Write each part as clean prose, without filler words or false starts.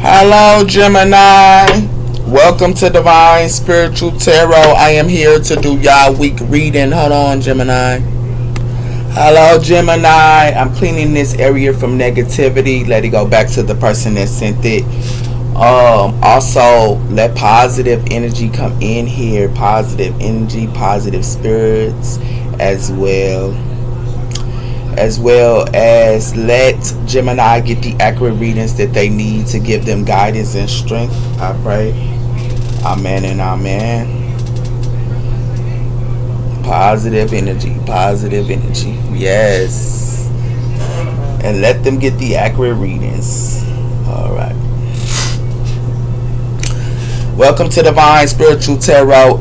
Hello, Gemini. Welcome to Divine Spiritual Tarot. I am here to do y'all week reading. Hold on, Gemini. Hello, Gemini. I'm cleaning this area from negativity. Let it go back to the person that sent it. Also, let positive energy come in here. Positive energy, positive spirits as well. As well as let Gemini get the accurate readings that they need to give them guidance and strength. I pray. Amen and amen. Positive energy. Positive energy. Yes. And let them get the accurate readings. Alright. Welcome to Divine Spiritual Tarot,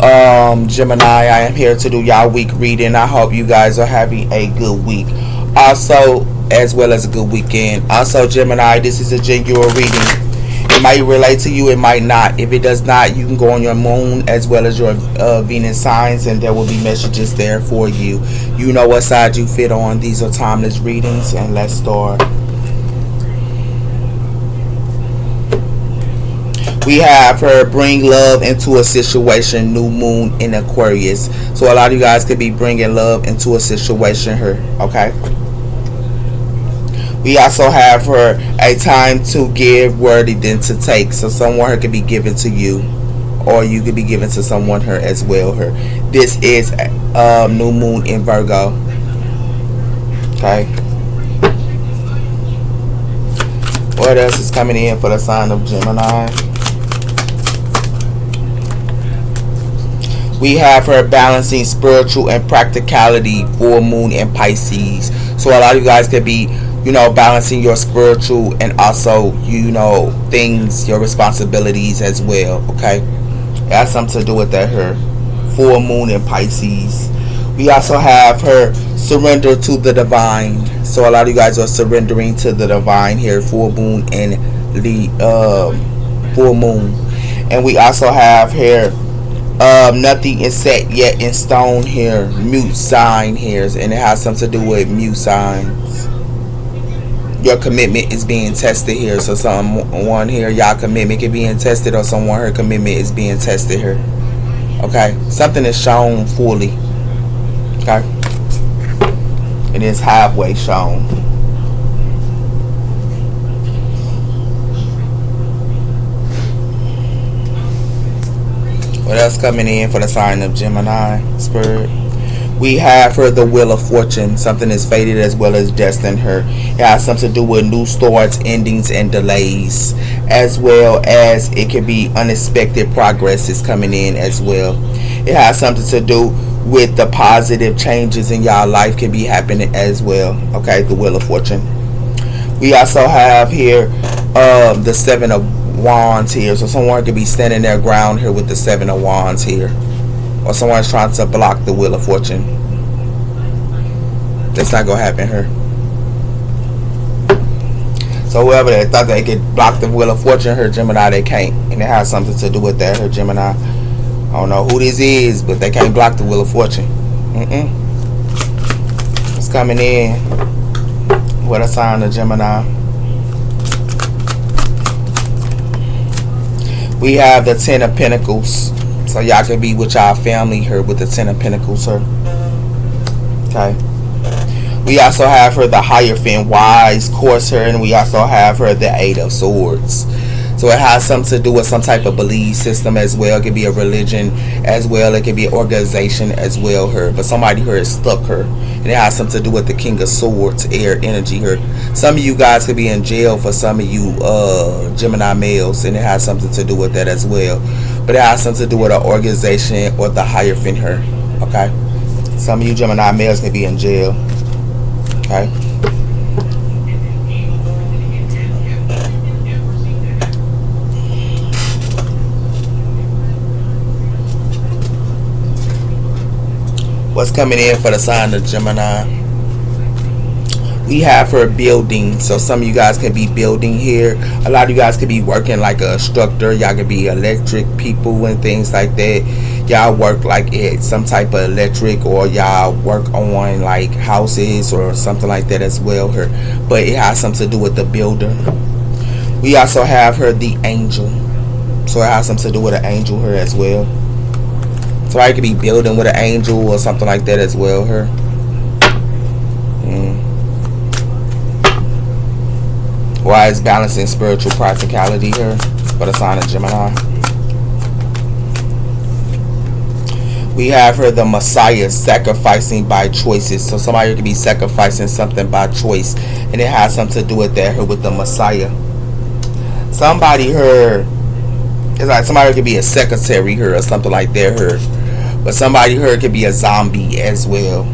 Gemini. I am here to do y'all week reading. I hope you guys are having a good week. Also, as well as a good weekend. Also, Gemini, this is a genuine reading. It might relate to you, it might not. If it does not, you can go on your moon as well as your Venus signs, and there will be messages there for you. You know what side you fit on. These are timeless readings, and let's start. We have her bring love into a situation, new moon in Aquarius. So a lot of you guys could be bringing love into a situation here, okay? We also have her a time to give worthy than to take. So someone her could be given to you, or you could be given to someone her as well her. This is new moon in Virgo, okay? What else is coming in for the sign of Gemini? We have her balancing spiritual and practicality, full moon in Pisces. So a lot of you guys could be, balancing your spiritual and also, things, your responsibilities as well, okay? It has something to do with that, her full moon in Pisces. We also have her surrender to the divine. So a lot of you guys are surrendering to the divine here, full moon and the full moon. And we also have here nothing is set yet in stone here, mute sign here, and it has something to do with mute signs. Your commitment is being tested here. So someone here, y'all commitment is being tested, or someone her commitment is being tested here, okay? Something is shown fully, okay? It is halfway shown. What else coming in for the sign of Gemini spirit? We have her the Wheel of Fortune. Something is fated as well as destined her. It has something to do with new starts, endings, and delays, as well as it can be unexpected progress is coming in as well. It has something to do with the positive changes in y'all life can be happening as well, okay? The Wheel of Fortune. We also have here the Seven of Wands here. So someone could be standing their ground here with the Seven of Wands here, or someone's trying to block the Wheel of Fortune. That's not gonna happen here. So whoever they thought they could block the Wheel of Fortune, her Gemini, they can't, and it has something to do with that, her Gemini. I don't know who this is, but they can't block the Wheel of Fortune. It's coming in. What a sign of Gemini. We have the Ten of Pentacles. So y'all can be with y'all family here with the Ten of Pentacles here. Okay. We also have her the Hierophant Wise course here, and we also have her the Eight of Swords. So it has something to do with some type of belief system as well. It could be a religion as well. It could be an organization as well here. But somebody here is stuck here. And it has something to do with the King of Swords, air energy here. Some of you guys could be in jail for some of you Gemini males. And it has something to do with that as well. But it has something to do with an organization or the Hierophant here. Okay. Some of you Gemini males can be in jail. Okay. What's coming in for the sign of Gemini? We have her building. So some of you guys can be building here. A lot of you guys could be working like a instructor. Y'all could be electric people and things like that. Y'all work like at some type of electric, or y'all work on like houses or something like that as well here. But it has something to do with the builder. We also have her the angel. So it has something to do with an angel here as well. Somebody could be building with an angel or something like that as well here. Why is balancing spiritual practicality here for the sign of Gemini? We have her the Messiah, sacrificing by choices. So somebody could be sacrificing something by choice, and it has something to do with that here with the Messiah. Somebody here, it's like somebody could be a secretary here or something like that here, but somebody here could be a zombie as well.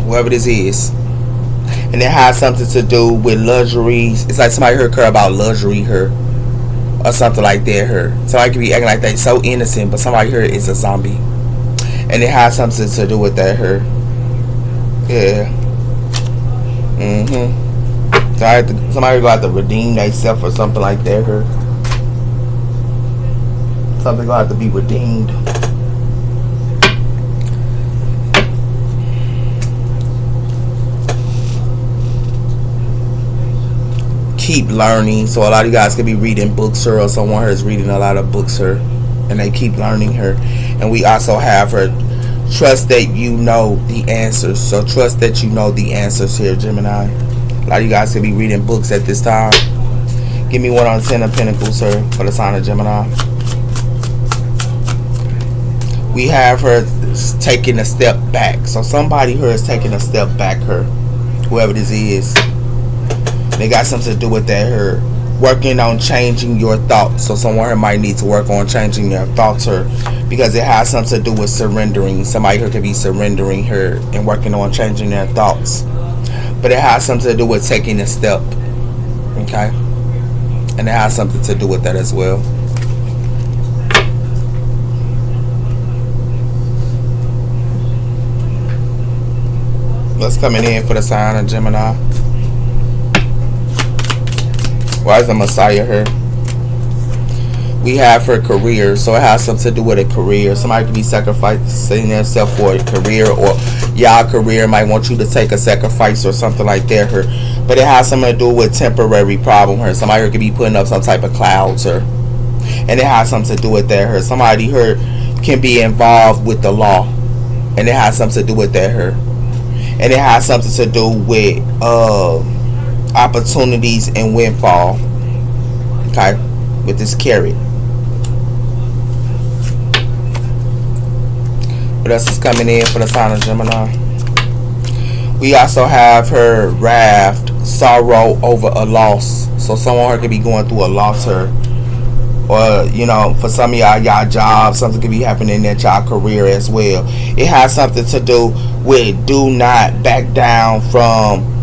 Whoever this is. And it has something to do with luxuries. It's like somebody here care about luxury here or something like that here. Somebody could be acting like they so innocent, but somebody here is a zombie. And it has something to do with that here. Yeah. Somebody gonna have to redeem themselves or something like that here. Something gonna have to be redeemed. Keep learning. So a lot of you guys could be reading books here, or someone here is reading a lot of books here, and they keep learning her. And we also have her trust that you know the answers. So trust that you know the answers here, Gemini. A lot of you guys could be reading books at this time. Give me 1 on 10 of Pentacles here for the sign of Gemini. We have her taking a step back. So somebody here is taking a step back here, whoever this is. They got something to do with that here. Working on changing your thoughts. So someone here might need to work on changing their thoughts here, because it has something to do with surrendering. Somebody here could be surrendering her and working on changing their thoughts. But it has something to do with taking a step. Okay? And it has something to do with that as well. What's coming in for the sign of Gemini? Why is the Messiah here? We have her career, so it has something to do with a career. Somebody could be sacrificing themselves for a career, or y'all career might want you to take a sacrifice or something like that here. But it has something to do with temporary problem here. Somebody here could be putting up some type of clouds here, and it has something to do with that here. Somebody here can be involved with the law, and it has something to do with that here. And it has something to do with opportunities and windfall. Okay, with this carrot. What else is coming in for the sign of Gemini? We also have her wrath, sorrow over a loss. So someone here could be going through a loss here, or you know, for some of y'all jobs, something could be happening at y'all career as well. It has something to do with do not back down from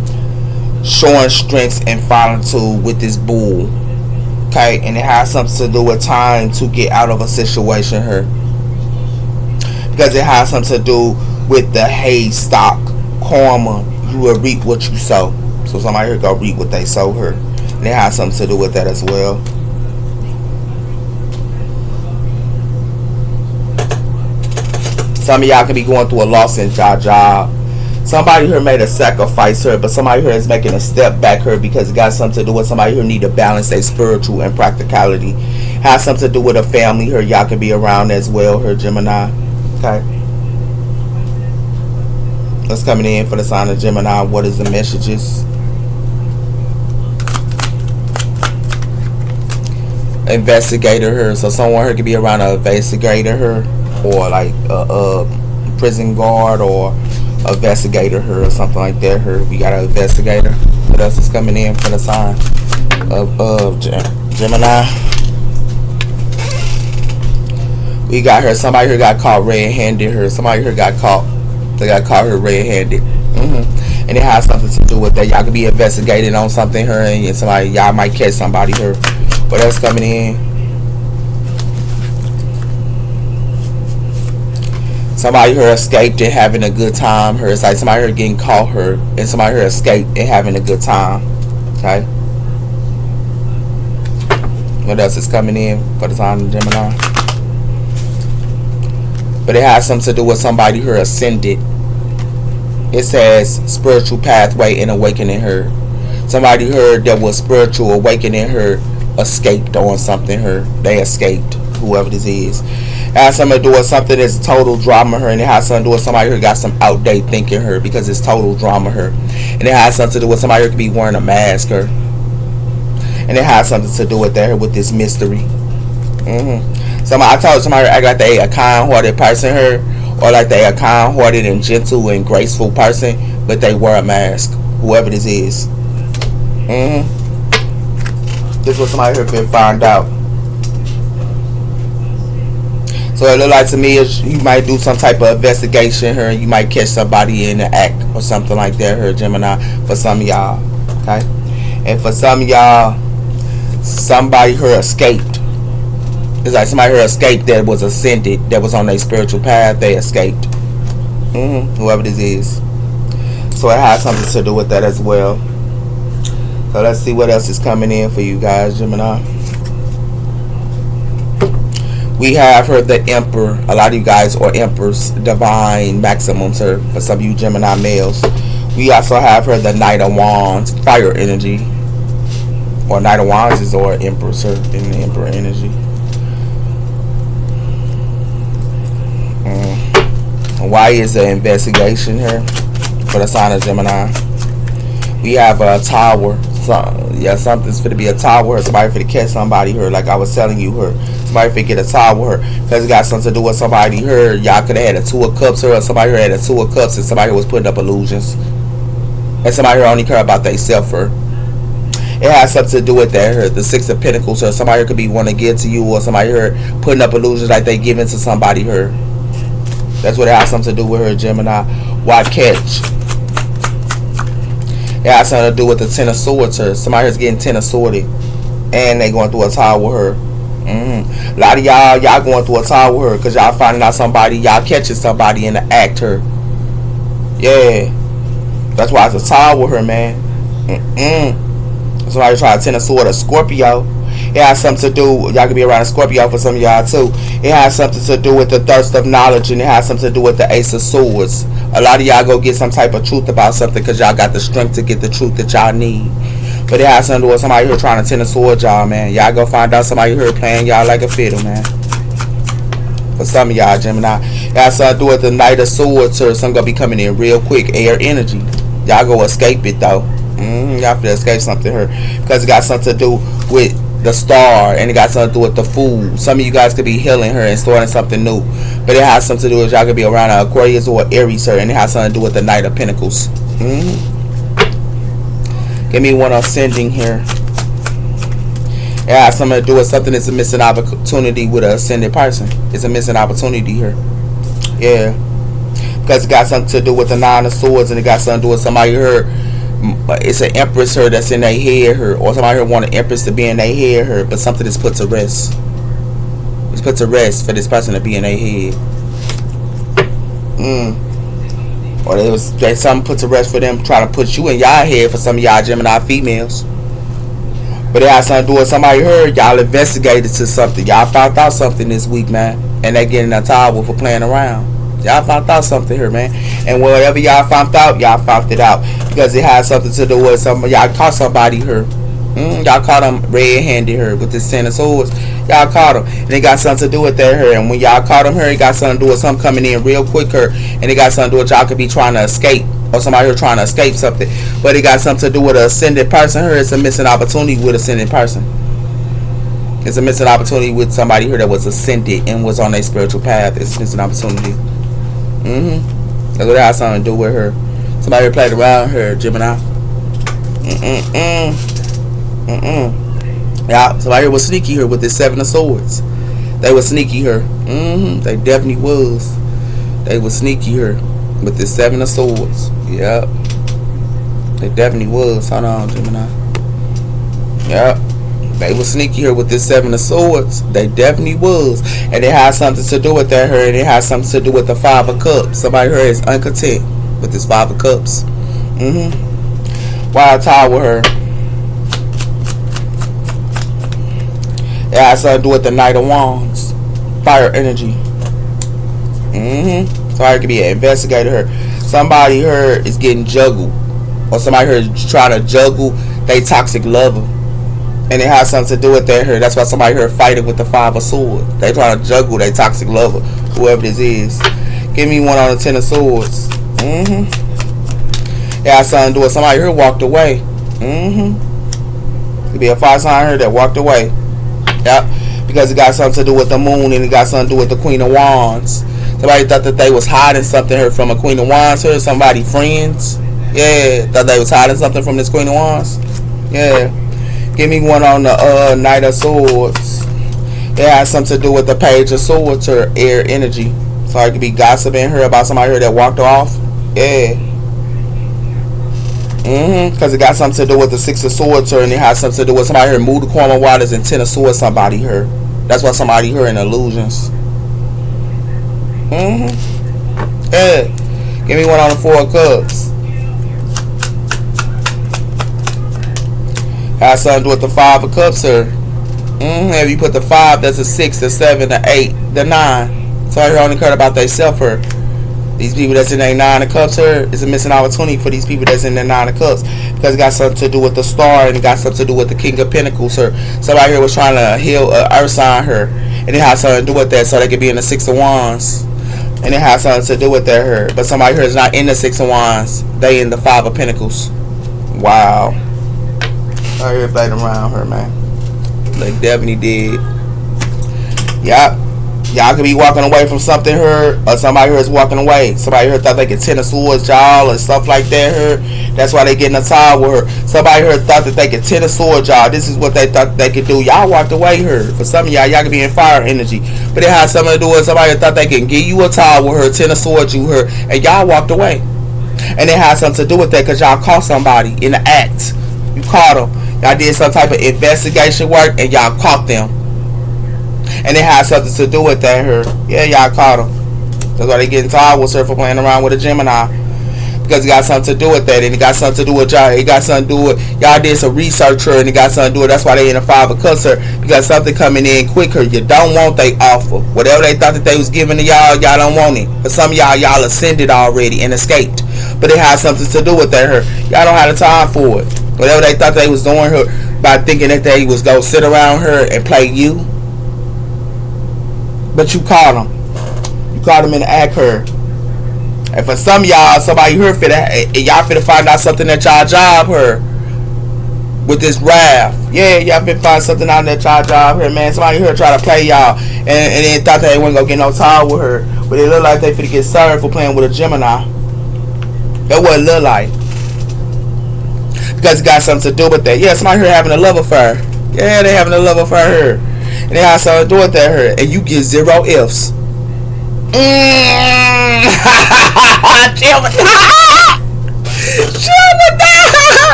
showing strength and following through with this bull. Okay, and it has something to do with time to get out of a situation here, because it has something to do with the haystack karma. You will reap what you sow. So somebody here go reap what they sow here, and it has something to do with that as well. Some of y'all could be going through a loss in y'all job. Somebody here made a sacrifice here, but somebody here is making a step back here because it got something to do with somebody who need to balance their spiritual and practicality. Has something to do with a family here y'all could be around as well here, Gemini. Okay. What's coming in for the sign of Gemini? What is the messages? Investigator here. So someone here could be around an investigator here, or like a prison guard, or investigator here or something like that here. We got an investigator. What else is coming in for the sign of Gemini? We got her. Somebody here got caught red-handed here. Somebody here got caught. They got caught here red-handed. And it has something to do with that. Y'all could be investigating on something here, and somebody, y'all might catch somebody here. What else coming in? Somebody here escaped and having a good time here. It's like somebody here getting caught here, and somebody here escaped and having a good time. Okay. What else is coming in for the sign of Gemini? But it has something to do with somebody here ascended. It says spiritual pathway and awakening her. Somebody heard there was spiritual awakening her, escaped on something her. They escaped, whoever this is. It has something to do with something that's total drama her, and it has something to do with somebody who got some outdated thinking her because it's total drama her. And it has something to do with somebody who could be wearing a mask her. And it has something to do with that with this mystery. I told somebody act like they a kind-hearted person here, or like they a kind-hearted and gentle and graceful person, but they wear a mask. Whoever this is. This is what somebody here can find out. So it look like to me is you might do some type of investigation here, and you might catch somebody in the act or something like that here, Gemini. For some of y'all, okay, and for some of y'all, somebody here escaped. It's like somebody here escaped that was ascended, that was on their spiritual path. They escaped. Whoever this is. So it has something to do with that as well. So let's see what else is coming in for you guys, Gemini. We have her the Emperor. A lot of you guys are Emperors, divine maximums her. For some of you Gemini males. We also have her the Knight of Wands, fire energy. Or Knight of Wands is or Emperor, sir, in the Emperor energy. Why is the investigation here for the sign of Gemini? We have a tower. Something's going to be a tower. Somebody for to catch somebody here, like I was telling you her. Somebody for to get a tower because it got something to do with somebody here. Y'all could have had a Two of Cups here, or somebody here had a Two of Cups, and somebody was putting up illusions, and somebody here only care about themselves her. It has something to do with that here. The Six of Pentacles or somebody here could be want to give to you, or somebody here putting up illusions like they giving to somebody here. That's what it has something to do with her, Gemini. Why catch? It has something to do with the Ten of Swords her. Somebody here's getting Ten of Swords, and they going through a tower with her. A lot of y'all going through a tower with her because y'all finding out somebody, y'all catching somebody in the act her. Yeah, that's why it's a tower with her, man. Somebody try to Ten of Swords, a Scorpio. It has something to do, y'all could be around a Scorpio for some of y'all too. It has something to do with the thirst of knowledge, and it has something to do with the Ace of Swords. A lot of y'all go get some type of truth about something because y'all got the strength to get the truth that y'all need. But it has something to do with somebody here trying to Ten of Swords y'all, man. Y'all go find out somebody here playing y'all like a fiddle, man. For some of y'all, Gemini. It has something to do with the Knight of Swords or something gonna be coming in real quick. Air energy. Y'all go escape it though. Y'all have to escape something here because it got something to do with the Star, and it got something to do with the Fool. Some of you guys could be healing her and starting something new, but it has something to do with y'all could be around an Aquarius or Aries her, and it has something to do with the Knight of Pentacles. Give me one ascending here. It has something to do with something that's a missing opportunity with an ascended person. It's a missing opportunity here. Yeah, because it got something to do with the Nine of Swords, and it got something to do with somebody here. It's an Empress her that's in their head her, or somebody here want an Empress to be in their head her, but something is put to rest. It's put to rest for this person to be in their head. Or there's something put to rest for them trying to put you in y'all head for some of y'all Gemini females. But it has something to do with somebody heard y'all investigated to something. Y'all found out something this week, man, and they getting a towel for playing around. Y'all found out something here, man. And whatever y'all found out, y'all found it out. Because it has something to do with some. Y'all caught somebody here. Y'all caught them red-handed here with this Ten of Swords. Y'all caught them. And it got something to do with that here. And when y'all caught them here, it got something to do with something coming in real quick here. And it got something to do with y'all could be trying to escape. Or somebody here trying to escape something. But it got something to do with an ascended person here. It's a missing opportunity with an ascended person. It's a missing opportunity with somebody here that was ascended and was on their spiritual path. It's a missing opportunity. That's what it has something to do with her. Somebody played around her, Gemini. Yeah, somebody was sneaky here with this Seven of Swords. They was sneaky here. They definitely was. They was sneaky here with this Seven of Swords. Yep. They definitely was. Hold on, Gemini. Yep. They was sneaky here with this Seven of Swords. They definitely was. And it has something to do with that here. And it has something to do with the Five of Cups. Somebody here is uncontent with this Five of Cups. Why I tie with her? It has something to do with the Knight of Wands. Fire energy. Somebody could be an investigator here. somebody here is getting juggled, or somebody here is trying to juggle they toxic lover, and it has something to do with that here. That's why somebody here fighting with the 5 of Swords. They trying to juggle they toxic lover, whoever this is. Give me one on the 10 of Swords. It has something to do with somebody here walked away. Could be a fire sign here that walked away. Yep. Because it got something to do with the moon, and it got something to do with the Queen of Wands. Somebody thought that they was hiding something here from a Queen of Wands here. Somebody friends. Yeah. Thought they was hiding something from this Queen of Wands. Yeah. Give me one on the Knight of Swords. It has something to do with the Page of Swords or air energy. So it could be gossiping here about somebody here that walked off. Yeah. Because it got something to do with the 6 of Swords here, and it has something to do with somebody here moved the Queen of Waters and 10 of Swords somebody here. That's why somebody here in illusions. Yeah. Give me one on the 4 of Cups. Has something to do with the 5 of Cups here. If you put the 5, that's a 6, the 7, the 8, the 9. So here only cared about themselves here. These people that's in their 9 of Cups here is a missing opportunity for these people that's in their 9 of Cups, because it got something to do with the Star, and it got something to do with the King of Pentacles here. Somebody here was trying to heal Earth sign here, and it has something to do with that, so they could be in the 6 of Wands, and it has something to do with that here. But somebody here is not in the 6 of Wands; they in the 5 of Pentacles. Wow. I hear playing around her, man. Like Devaney did. Yup. Y'all could be walking away from something here, or somebody here is walking away. Somebody here thought they could 10 of Swords y'all or stuff like that here. That's why they getting a tie with her. Somebody here thought that they could 10 of Swords y'all. This is what they thought they could do. Y'all walked away here. For some of y'all could be in fire energy. But it has something to do with somebody thought they can give you a tie with her, 10 of Swords you her, and y'all walked away. And it has something to do with that because y'all caught somebody in the act. You caught them. Y'all did some type of investigation work and y'all caught them. And it has something to do with that here. Yeah, y'all caught them. That's why they getting tired with her for playing around with a Gemini. Because it got something to do with that. And it got something to do with y'all. It got something to do with y'all did some research here, and it got something to do with that's why they in a 5 of Cups here. Because something coming in quicker. You don't want they offer. Whatever they thought that they was giving to y'all, y'all don't want it. But some of y'all ascended already and escaped. But it has something to do with that here. Y'all don't have the time for it. Whatever they thought they was doing her by thinking that they was going to sit around her and play you. But you caught them. You caught them in the act her. And for some of y'all, somebody here y'all finna find out something that y'all job her. With this wrath. Yeah, y'all finna find something out that y'all job her, man. Somebody here try to play y'all. And they thought they wasn't going to get no time with her. But it looked like they finna get served for playing with a Gemini. That's what it looked like. Because it got something to do with that. Yeah, somebody here having a love affair. Yeah, they having a love affair here. And they have something to do with that here. And you get 0 ifs.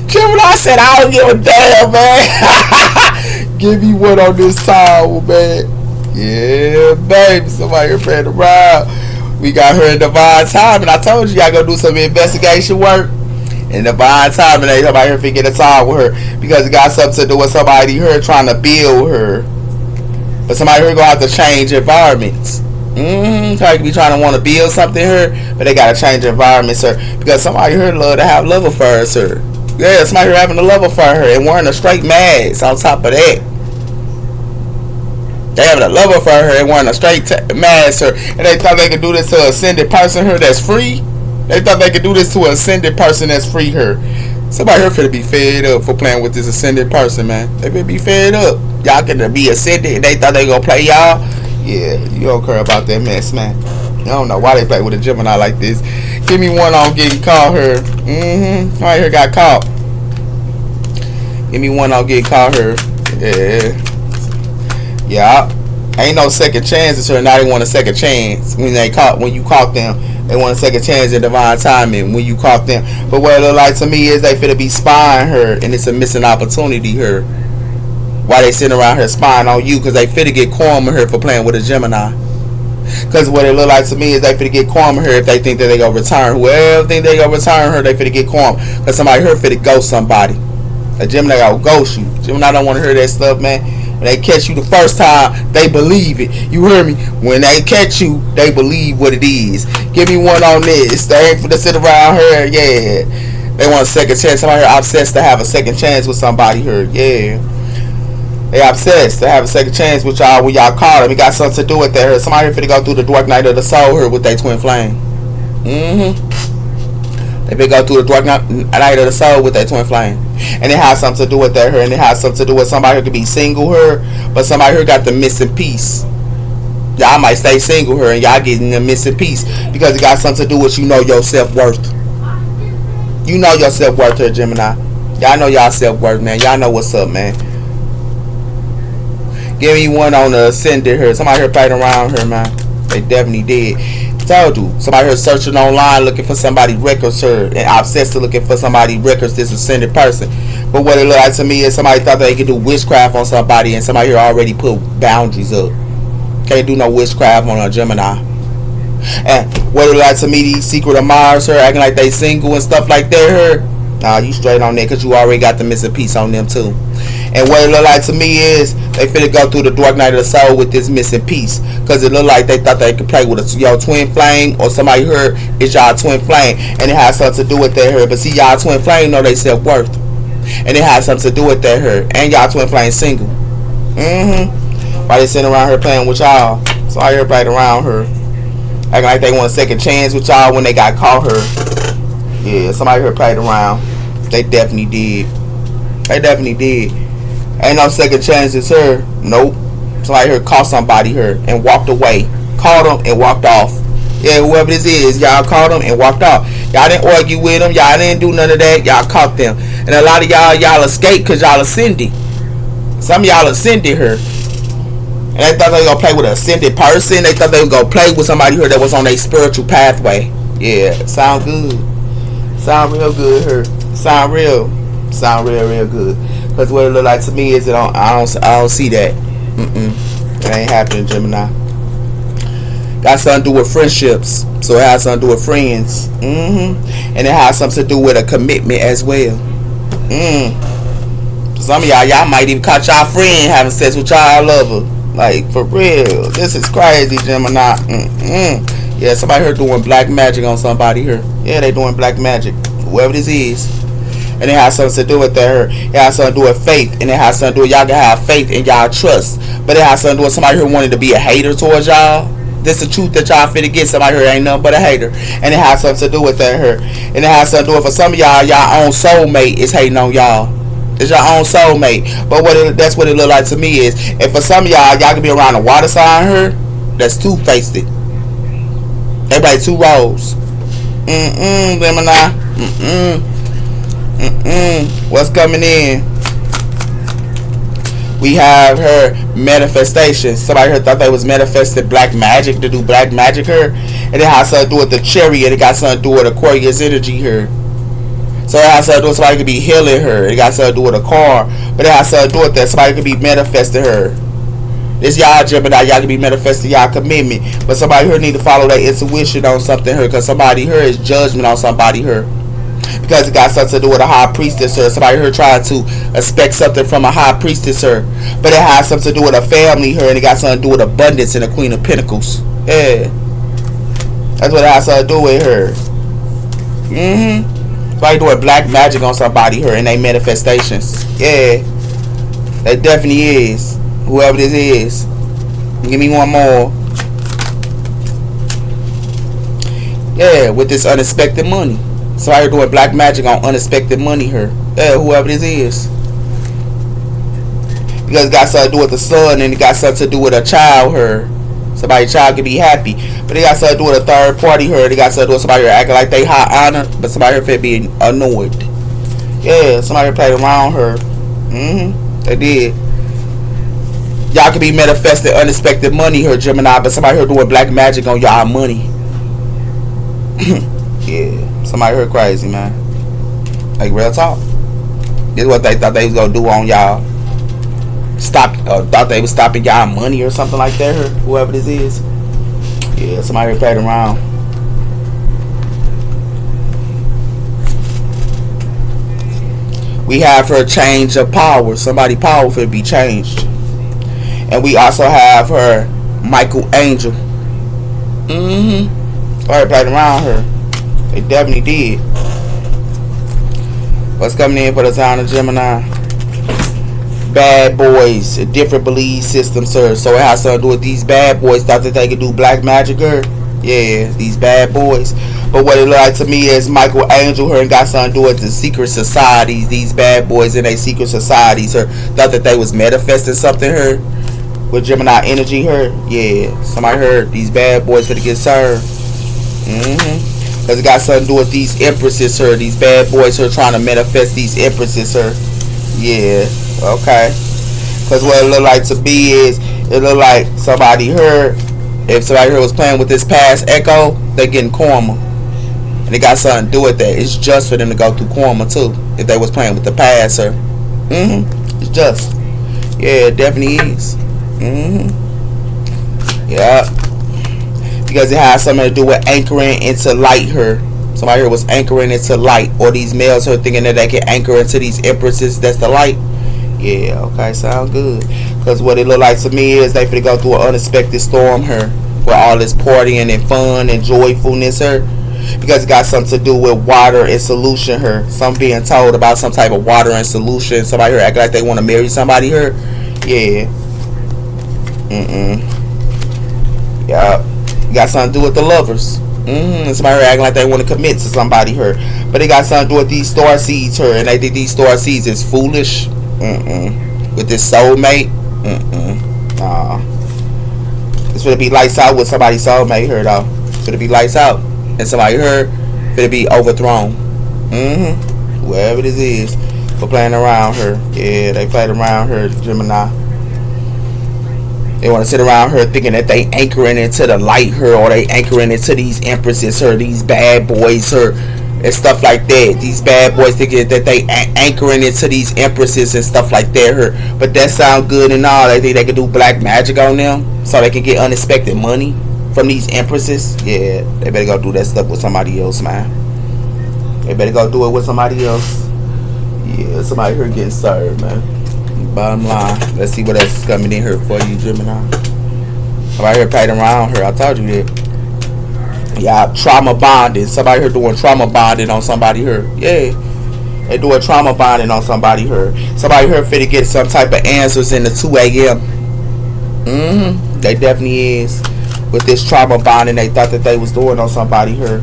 Gemini said, I don't give a damn, man. Give me one on this side, man. Yeah, baby. Somebody here playing around. We got her in divine time, and I told you y'all gonna do some investigation work. In divine time, and somebody here finna get a time with her because it got something to do with somebody here trying to build her. But somebody here gonna have to change environments. Somebody could be trying to want to build something here, but they gotta change environments, sir. Because somebody here love to have love affairs, sir. Yeah, somebody here having a love affair here and wearing a straight mask on top of that. They having a love affair here and wearing a straight mask here, and they thought they could do this to an ascended person here that's free. They thought they could do this to an ascended person that's free here. Somebody here finna be fed up for playing with this ascended person, man. They finna be fed up. Y'all gonna be ascended and they thought they gonna play y'all. Yeah, you don't care about that mess, man. I don't know why they play with a Gemini like this. Give me one on getting caught here. Right here got caught. Give me one on getting caught here. Yeah. Ain't no second chances here. Now they want a second chance when you caught them. They want a second chance in divine timing when you caught them. But what it look like to me is they finna be spying her, and it's a missing opportunity here. Why they sitting around here spying on you? Because they finna get karma here for playing with a Gemini. Because what it look like to me is they finna get karma here if they think that they gonna return. Whoever think they gonna return her, they finna get karma. Because somebody here finna ghost somebody. A Gemini gonna ghost you. Gemini don't want to hear that stuff, man. When they catch you the first time, they believe it. You hear me? When they catch you, they believe what it is. Give me one on this. They ain't for to sit around here. Yeah. They want a second chance. Somebody here obsessed to have a second chance with somebody here. Yeah. They obsessed to have a second chance with y'all when y'all call them. It got something to do with that here. Somebody here finna go through the dark night of the soul here with their twin flame. They finna go through the dark night of the soul with their twin flame. And it has something to do with that here. And it has something to do with somebody who could be single here, but somebody here got the missing piece. Y'all might stay single here and y'all getting the missing piece because it got something to do with your self-worth. You know your self-worth here, Gemini. Y'all know y'all self-worth, man. Y'all know what's up, man. Give me one on the ascendant here. Somebody here playing around here, man. They definitely did. Told you. Somebody here searching online looking for somebody records here and obsessed to looking for somebody records this ascended person. But what it look like to me is somebody thought they could do witchcraft on somebody and somebody here already put boundaries up. Can't do no witchcraft on a Gemini. And what it look like to me, these secret admirers here acting like they single and stuff like that here. Nah, you straight on that because you already got the missing piece on them too. And what it look like to me is they finna go through the dark night of the soul with this missing piece. Because it look like they thought they could play with your twin flame or somebody heard it's y'all twin flame. And it has something to do with that here. But see, y'all twin flame know they self-worth. And it has something to do with that here. And y'all twin flame single. Why they sitting around here playing with y'all? So I hear playing around her. Acting like they want a second chance with y'all when they got caught her. Yeah, somebody here played around. They definitely did. They definitely did. Ain't no second chances here. Nope. Somebody here caught somebody here and walked away. Caught them and walked off. Yeah, whoever this is, y'all caught them and walked off. Y'all didn't argue with them. Y'all didn't do none of that. Y'all caught them. And a lot of y'all escaped because y'all ascended. Some of y'all ascended here. And they thought they were going to play with an ascended person. They thought they were going to play with somebody here that was on a spiritual pathway. Yeah, sound good. Sound real good here. Sound real good. Because what it look like to me is that I don't see that. It ain't happening, Gemini. Got something to do with friendships. So it has something to do with friends. And it has something to do with a commitment as well. Some of y'all might even catch y'all friend having sex with y'all lover. Like, for real. This is crazy, Gemini. Yeah, somebody here doing black magic on somebody here. Yeah, they doing black magic. Whoever this is. And it has something to do with that. It has something to do with faith. And it has something to do with y'all can have faith and y'all trust. But it has something to do with somebody here wanting to be a hater towards y'all. This the truth that y'all finna get. Somebody here ain't nothing but a hater. And it has something to do with that here. And it has something to do with, for some of y'all own soulmate is hating on y'all. It's your own soulmate. But that's what it look like to me is. And for some of y'all can be around a water sign here that's two-faced. They play two roles. Gemini. What's coming in? We have her manifestation. Somebody here thought they was manifested black magic to do black magic here. And it has something to do with the chariot. It got something to do with Aquarius energy here. So it has something to do with somebody could be healing her. It got something to do with a car. But it has something to do with that. Somebody could be manifesting her. This y'all Gemini, y'all can be manifesting y'all commitment. But somebody here need to follow their intuition on something here. Because somebody here is judgment on somebody here. Because it got something to do with a high priestess here. Somebody here trying to expect something from a high priestess here. But it has something to do with a family here. And it got something to do with abundance and the Queen of Pentacles. Yeah. That's what it has something to do with her. Somebody doing black magic on somebody here in their manifestations. Yeah. That definitely is. Whoever this is. Give me one more. Yeah, with this unexpected money. Somebody doing black magic on unexpected money here. Yeah, whoever this is. Because it got something to do with the sun and it got something to do with a child here. Somebody's child can be happy. But it got something to do with a third party here. It got something to do with somebody here acting like they high honor. But somebody here finna be annoyed. Yeah, somebody played around her. They did. Y'all can be manifesting unexpected money here, Gemini. But somebody here doing black magic on y'all money. Yeah, somebody here crazy, man. Like, real talk. This is what they thought they was gonna do on y'all. Thought they was stopping y'all money or something like that. Or whoever this is. Yeah, somebody here played around. We have her change of power. Somebody powerful be changed. And we also have her Michael Angel. Already played around her. They definitely did. What's coming in for the sign of Gemini? Bad boys, a different belief system, sir. So it has something to do with these bad boys thought that they could do black magic, her. Yeah, these bad boys. But what it look like to me is Michael Angel, her, and got something to do with the secret societies. These bad boys in their secret societies, her, thought that they was manifesting something, her, with Gemini energy, her. Yeah, somebody heard these bad boys gonna get served. Because it got something to do with these empresses, her. These bad boys, her, trying to manifest these empresses, her. Yeah, okay. Because what it look like to be is, it look like somebody heard, if somebody here was playing with this past echo, they getting karma. And it got something to do with that. It's just for them to go through karma too. If they was playing with the past, sir. It's just. Yeah, it definitely is. Yeah. Because it has something to do with anchoring into light, her. Somebody here was anchoring into light. Or these males here thinking that they can anchor into these empresses. That's the light. Yeah, okay, sound good. Because what it look like to me is they finna go through an unexpected storm, her. With all this partying and fun and joyfulness, her. Because it got something to do with water and solution, her. Some being told about some type of water and solution. Somebody here acting like they want to marry somebody, her. Yeah. Yeah. It got something to do with the lovers. Somebody here acting like they want to commit to somebody, her. But it got something to do with these star seeds, her. And they think these star seeds is foolish. With this soulmate. Nah. It's gonna be lights out with somebody's soulmate, her, though. It's gonna be lights out. And somebody heard finna be overthrown. Whoever this is for playing around her. Yeah, they played around her, Gemini. They want to sit around her thinking that they anchoring into the light, her, or they anchoring into these empresses, her, these bad boys, her, and stuff like that. These bad boys thinking that they anchoring into these empresses and stuff like that, her. But that sound good and all. They think they can do black magic on them so they can get unexpected money from these empresses. Yeah, they better go do that stuff with somebody else, man. They better go do it with somebody else. Yeah, somebody here getting served, man. Bottom line. Let's see what else is coming in here for you, Gemini. Somebody here playing around her. I told you that. Yeah, trauma bonding. Somebody here doing trauma bonding on somebody here. Yeah, they doing trauma bonding on somebody here. Somebody here finna get some type of answers in the 2 a.m. They definitely is. With this trauma bonding they thought that they was doing on somebody here.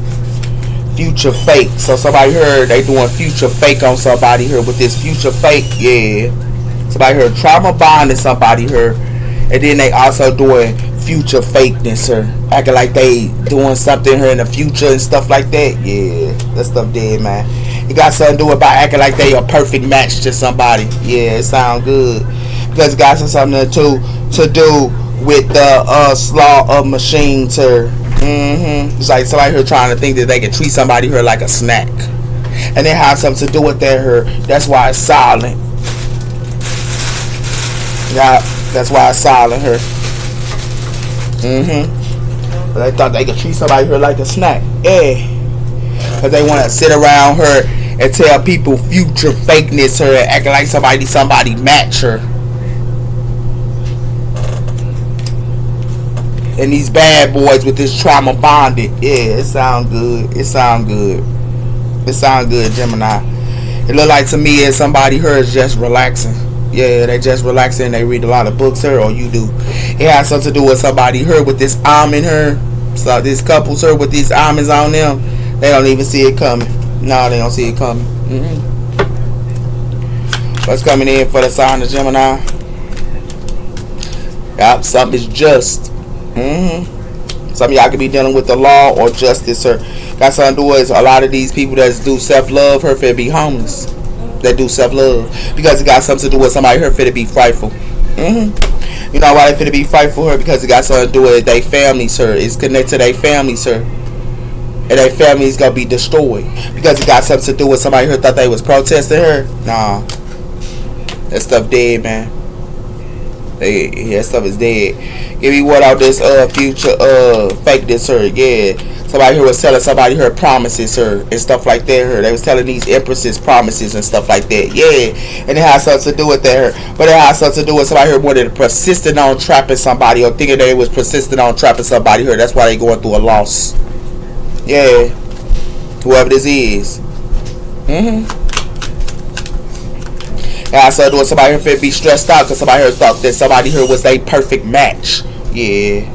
Future fake. So somebody here, they doing future fake on somebody here with this future fake. Yeah. Somebody here trauma bonding somebody here. And then they also doing future fakeness, her. Acting like they doing something here in the future and stuff like that. Yeah. That stuff dead, man. It got something to do about acting like they a perfect match to somebody. Yeah, it sound good. Because it got something to do with the slaw of machines, her. It's like somebody here trying to think that they can treat somebody here like a snack, and it has something to do with that, her. That's why it's silent. Yeah, that's why it's silent, her. But they thought they could treat somebody here like a snack. Yeah, because they want to sit around her and tell people future fakeness, her, and acting like somebody match her. And these bad boys with this trauma bonded. Yeah, it sound good. It sound good. It sound good, Gemini. It look like to me as somebody here is just relaxing. Yeah, they just relaxing. They read a lot of books here, or you do. It has something to do with somebody here with this almond here. So this couple's here with these almonds on them. They don't even see it coming. No, they don't see it coming. What's coming in for the sign of Gemini? Yep, something is just. Some of y'all could be dealing with the law or justice, or got something to do with a lot of these people that do self-love her for to be homeless. That do self-love because it got something to do with somebody here for to be frightful. You know why they finna be frightful her? Because it got something to do with their families, her. It's connected to their families, her. And their families gonna be destroyed because it got something to do with somebody here thought they was protesting her. Nah, that stuff dead, man. That stuff is dead. Give me what out this future fake this her. Yeah, Somebody here was telling somebody her promises her and stuff like that. Her they was telling these empresses promises and stuff like that. Yeah, and it has something to do with that. Her, but it has something to do with somebody here wanted to persistent on trapping somebody or thinking they was persistent on trapping somebody here. That's why they going through a loss. Yeah, whoever this is. It has something to do with somebody here fit be stressed out because somebody here thought that somebody here was a perfect match. Yeah.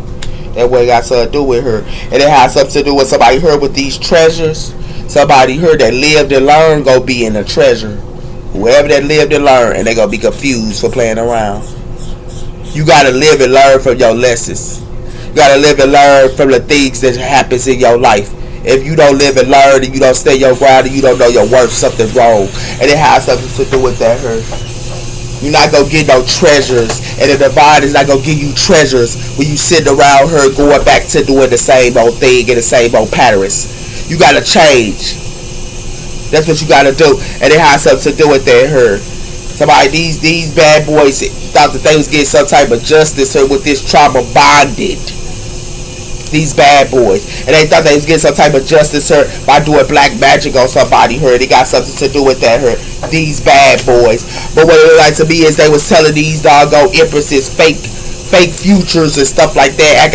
That way got something to do with her. And it has something to do with somebody here with these treasures. Somebody here that lived and learned go be in a treasure. Whoever that lived and learned, and they gonna be confused for playing around. You gotta live and learn from your lessons. You gotta live and learn from the things that happens in your life. If you don't live and learn and you don't stay your ground and you don't know your worth, something's wrong. And it has something to do with that her. You're not going to get no treasures. And the divine is not going to give you treasures when you sit around her going back to doing the same old thing and the same old patterns. You got to change. That's what you got to do. And it has something to do with that her. Somebody, these bad boys thought that they was getting some type of justice or with this trauma bonded. These bad boys. And they thought they was getting some type of justice her by doing black magic on somebody her. They got something to do with that her. These bad boys. But what it like to me is they was telling these doggone empresses fake futures and stuff like that,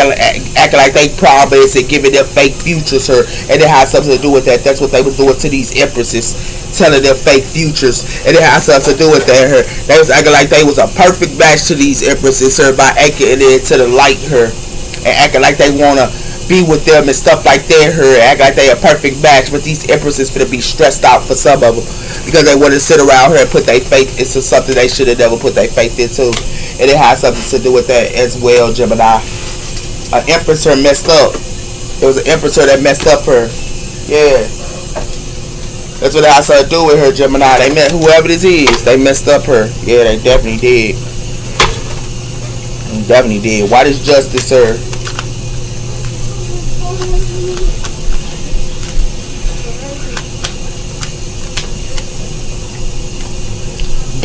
acting like they promised and giving them fake futures her. And it has something to do with that. That's what they was doing to these empresses, telling them fake futures. And it has something to do with that her. They was acting like they was a perfect match to these empresses her by anchoring it to the light her. And acting like they want to be with them and stuff like that her. Act like they a perfect match. But these empresses finna be stressed out for some of them. Because they want to sit around here and put their faith into something they should have never put their faith into. And it has something to do with that as well, Gemini. An empress her messed up. There was an empress her that messed up her. Yeah. That's what it has to do with her, Gemini. They met whoever this is. They messed up her. Yeah, they definitely did. They definitely did. Why does justice her?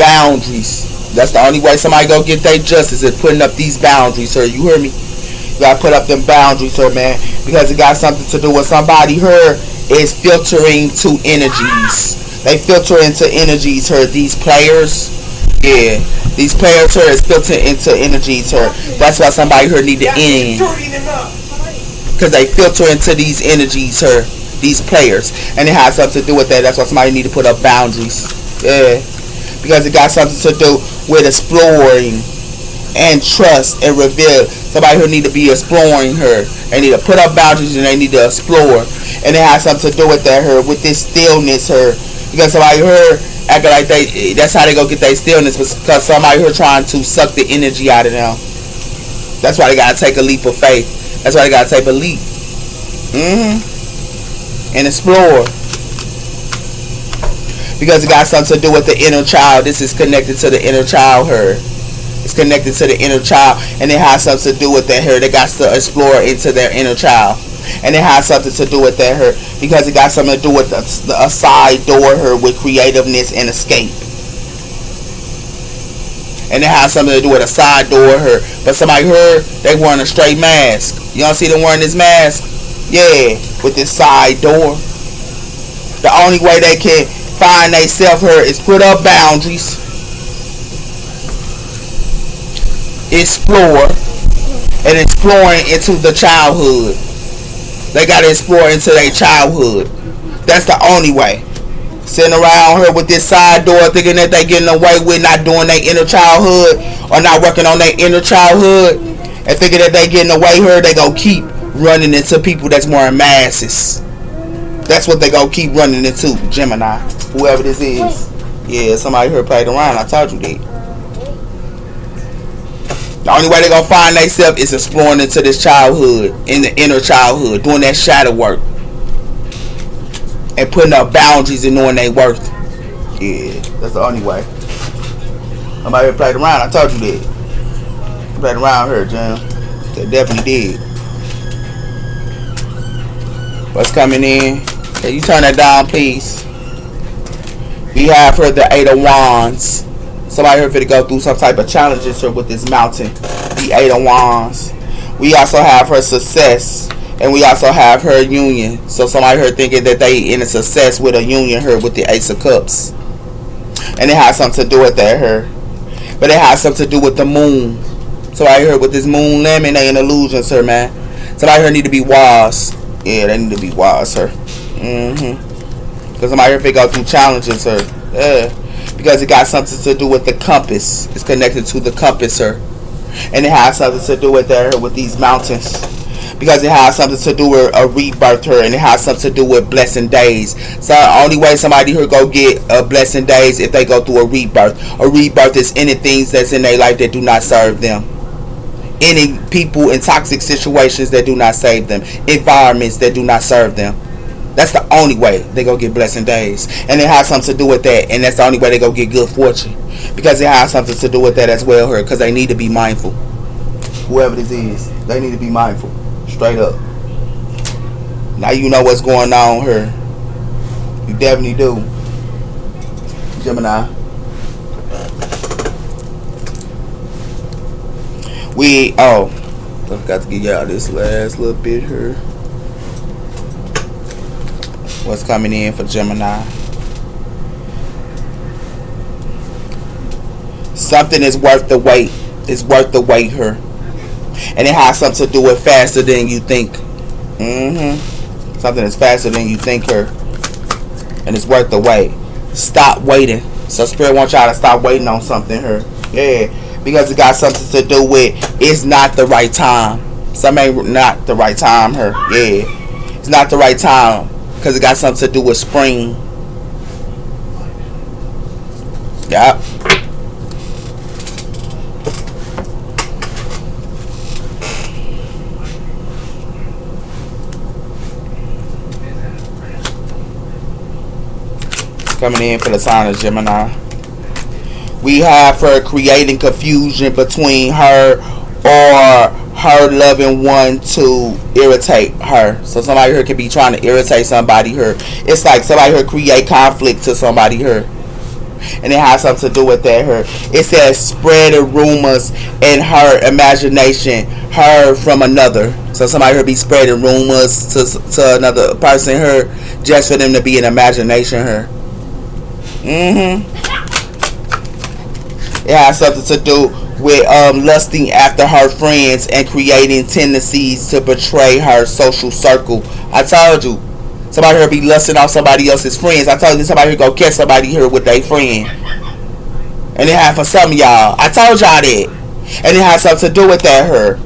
Boundaries. That's the only way somebody go get their justice is putting up these boundaries, sir. You hear me? You gotta put up them boundaries, sir, man, because it got something to do with somebody here is filtering to energies. They filter into energies, her. These players, yeah, these players here is filtering into energies, her. That's why somebody here need to end, because they filter into these energies, her. These players, and it has something to do with that. That's why somebody need to put up boundaries. Yeah. Because it got something to do with exploring and trust and reveal. Somebody who need to be exploring her. They need to put up boundaries and they need to explore. And it has something to do with that her, with this stillness her. Because somebody here acting like that's how they go get their stillness, because somebody here trying to suck the energy out of them. That's why they gotta take a leap of faith. That's why they gotta take a leap. And explore. Because it got something to do with the inner child. This is connected to the inner child her. It's connected to the inner child. And it has something to do with that her. They got to explore into their inner child. And it has something to do with that her. Because it got something to do with a side door her with creativeness and escape. And it has something to do with a side door her. But somebody here, they wearing a straight mask. You don't see them wearing this mask? Yeah. With this side door. The only way they can find themselves here is put up boundaries, explore, and exploring into the childhood. They gotta explore into their childhood. That's the only way. Sitting around here with this side door thinking that they getting away with not doing their inner childhood or not working on their inner childhood and thinking that they getting away here, they gonna keep running into people that's wearing masses. That's what they gonna keep running into, Gemini. Whoever this is. Yeah, somebody here played around. I told you that. The only way they gonna find themselves is exploring into this childhood, in the inner childhood, doing that shadow work. And putting up boundaries and knowing their worth. Yeah, that's the only way. Somebody here played around. I told you that. Played around here, Jim. They definitely did. What's coming in? Can you turn that down, please? We have her the 8 of Wands. Somebody here finna go through some type of challenges here with this mountain. The 8 of Wands. We also have her success. And we also have her union. So somebody her thinking that they in a success with a union her with the Ace of Cups. And it has something to do with that her. But it has something to do with the moon. Somebody here with this moon lemon, they in illusions her, man. Somebody here need to be wise. Yeah, they need to be wise her. Because somebody here go through challenges her. Yeah. Because it got something to do with the compass. It's connected to the compass her. And it has something to do with that with these mountains. Because it has something to do with a rebirth her, and it has something to do with blessing days. So the only way somebody here go get a blessing days if they go through a rebirth. A rebirth is any things that's in their life that do not serve them. Any people in toxic situations that do not save them. Environments that do not serve them. That's the only way they go get blessing days. And it has something to do with that. And that's the only way they go get good fortune. Because it has something to do with that as well here. Because they need to be mindful. Whoever this is, they need to be mindful. Straight up. Now you know what's going on here. You definitely do. Gemini. I forgot to give y'all this last little bit here. What's coming in for Gemini? Something is worth the wait. It's worth the wait here. And it has something to do with faster than you think. Something is faster than you think her. And it's worth the wait. Stop waiting. So Spirit wants y'all to stop waiting on something her. Yeah. Because it got something to do with it's not the right time. Something not the right time her. Yeah. It's not the right time. Because it got something to do with spring. Yep. Coming in for the sign of Gemini. We have her creating confusion between her or her loving one to irritate her. So somebody here could be trying to irritate somebody here. It's like somebody here create conflict to somebody here. And it has something to do with that her. It says spreading rumors in her imagination, her from another. So somebody here be spreading rumors to another person her just for them to be in imagination her. It has something to do with lusting after her friends and creating tendencies to betray her social circle. I told you. Somebody here be lusting on somebody else's friends. I told you somebody here go catch somebody here with their friend. And it had for some of y'all. I told y'all that. And it has something to do with that her.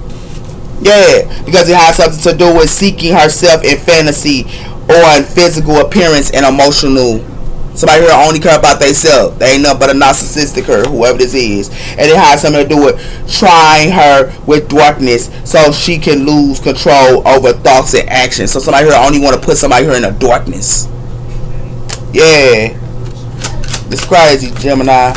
Yeah. Because it has something to do with seeking herself in fantasy or in physical appearance and emotional. Somebody here only care about themselves. They ain't nothing but a narcissistic her, whoever this is. And it has something to do with trying her with darkness so she can lose control over thoughts and actions. So somebody here only want to put somebody here in a darkness. Yeah. It's crazy, Gemini.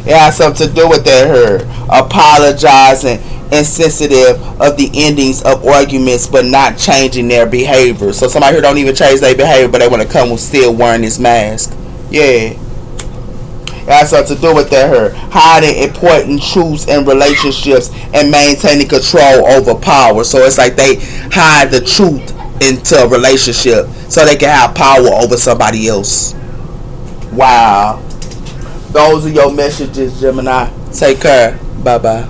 It has something to do with that her. Apologizing insensitive of the endings of arguments but not changing their behavior. So somebody here don't even change their behavior but they want to come with still wearing this mask. Yeah. It has something to do with that her. Hiding important truths in relationships and maintaining control over power. So it's like they hide the truth into a relationship so they can have power over somebody else. Wow. Those are your messages, Gemini. Take care. Bye bye.